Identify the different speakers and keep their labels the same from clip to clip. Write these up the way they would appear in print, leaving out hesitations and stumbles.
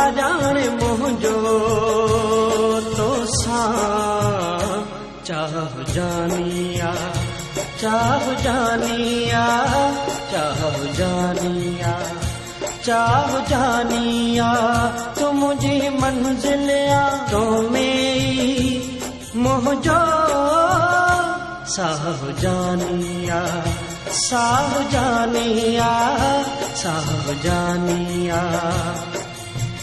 Speaker 1: मोला जाने मुझो तोसां चाह जानिया चाह जानिया चाह जानिया चाह जानिया तू मुझी मंजिलिया तो मेरी मुझो साह जानिया साह जानिया साह जानिया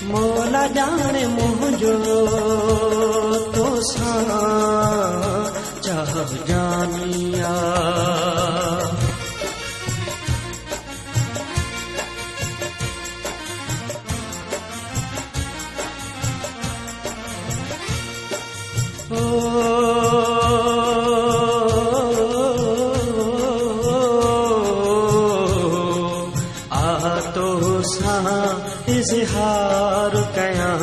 Speaker 1: मोला जाने मुझो तोसां चाह जानिया इज़हार कयां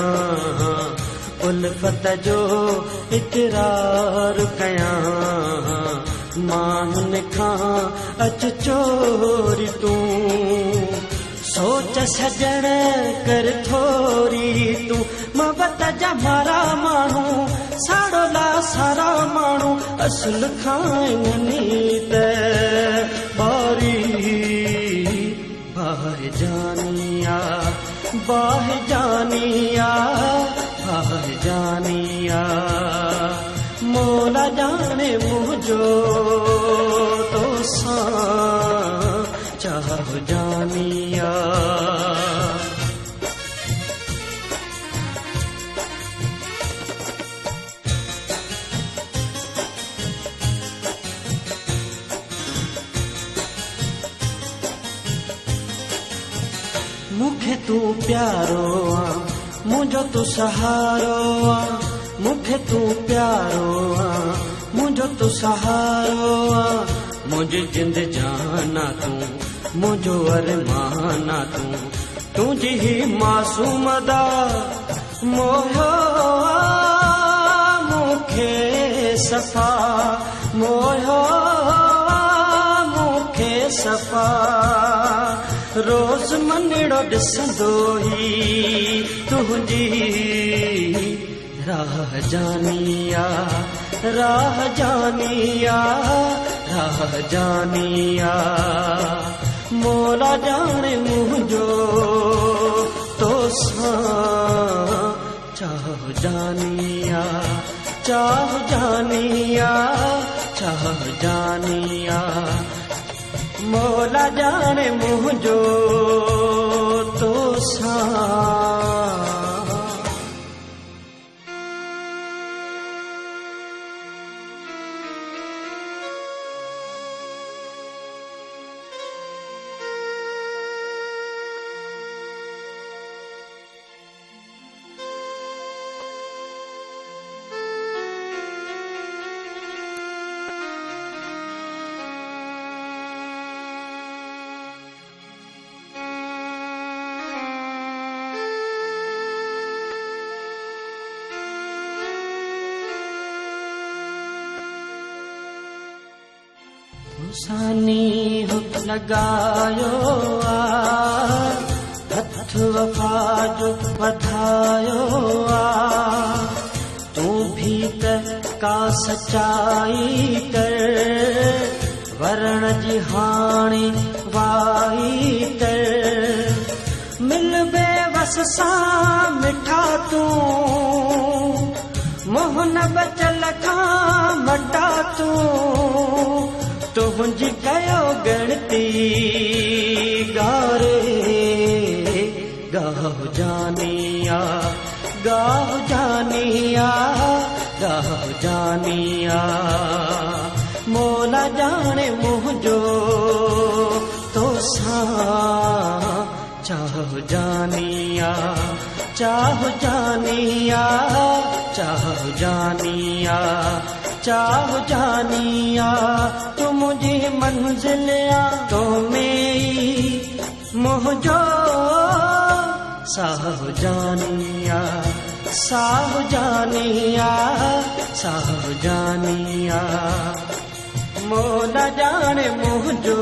Speaker 1: उल्फत जो इक़रार कयां माहन खां अच चोरी तूं सोच सजण कर थोरी तूं मोहब्बत जा मारा माण्हू साड़ो ला सारा माण्हू असुल खां नीत बारी बाह जानिया बाह जानिया बाह जानिया मोला जाने मुझो तोसां चाह जानिया मुखे तू प्यारो आ मुझो तू सहारो आ मुखे तू प्यारो आ मुझो तू सहारो आ मुझे जिंद जाना तू मुझो अरमाना तू तुझी ही मासूम दा मोहो मुखे सफा मोहो मुखे सफा रोज मनड़ो ॾिसंदो ही तुंहिंजी राह जानिया राह जानिया राह जानिया मोला जाने मुझो तोसां चाह जानिया चाह जानिया चाह जानिया मोला जाने मुझो तोसां सानी हो लगायो आ हथ वफा जो वधायो आ तू भी त का सच्चाई कर वरण जी हाणे वाई कर मिल बेवस सां मिठा तू मोहन बचल खां मटा तू तुझी कयो गणती गारे गाह जानिया गाह जानिया गाह जानिया मोला जाने मुझो तोसां चाह जानिया चाह जानिया चाह जानिया चाह जानिया तू मुझी मंजिलिया तो मेरी मुझो साह जानिया साह जानिया साह जानिया मोला जाने मुझो